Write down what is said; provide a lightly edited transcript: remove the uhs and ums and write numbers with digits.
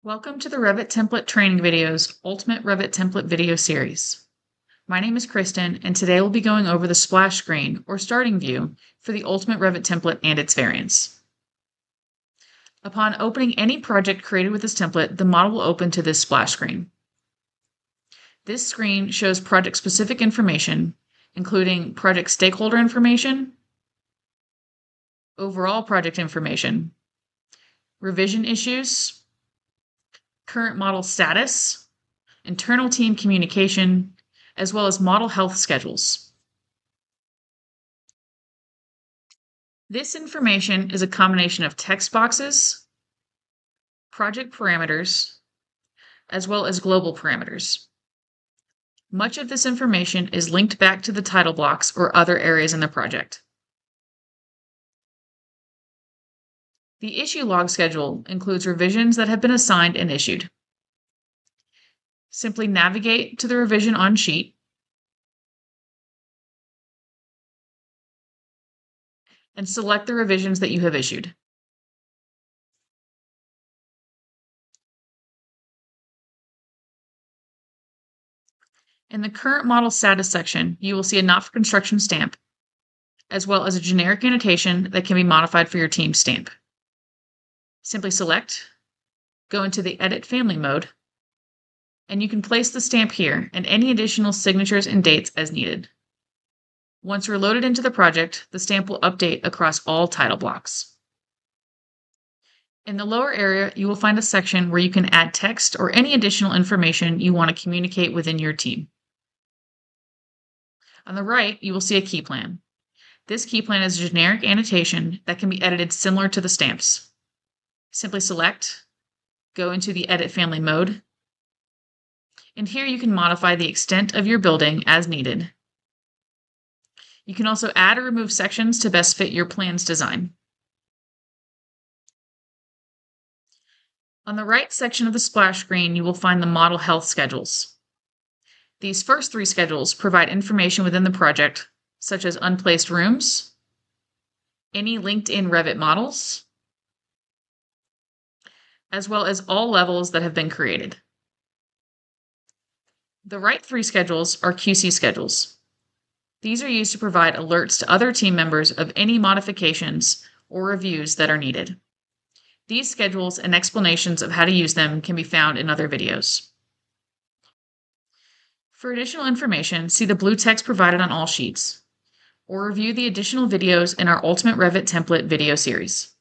Welcome to the Revit Template Training Videos Ultimate Revit Template video series. My name is Kristen, and today we'll be going over the splash screen or starting view for the Ultimate Revit Template and its variants. Upon opening any project created with this template, the model will open to this splash screen. This screen shows project-specific information, including project stakeholder information, overall project information, revision issues, current model status, internal team communication, as well as model health schedules. This information is a combination of text boxes, project parameters, as well as global parameters. Much of this information is linked back to the title blocks or other areas in the project. The issue log schedule includes revisions that have been assigned and issued. Simply navigate to the revision on sheet and select the revisions that you have issued. In the current model status section, you will see a not for construction stamp, as well as a generic annotation that can be modified for your team's stamp. Simply select, go into the Edit Family mode, and you can place the stamp here and any additional signatures and dates as needed. Once we're loaded into the project, the stamp will update across all title blocks. In the lower area, you will find a section where you can add text or any additional information you want to communicate within your team. On the right, you will see a key plan. This key plan is a generic annotation that can be edited similar to the stamps. Simply select, go into the Edit Family mode, and here you can modify the extent of your building as needed. You can also add or remove sections to best fit your plan's design. On the right section of the splash screen, you will find the model health schedules. These first three schedules provide information within the project, such as unplaced rooms, any linked-in Revit models, as well as all levels that have been created. The right three schedules are QC schedules. These are used to provide alerts to other team members of any modifications or reviews that are needed. These schedules and explanations of how to use them can be found in other videos. For additional information, see the blue text provided on all sheets, or review the additional videos in our Ultimate Revit Template video series.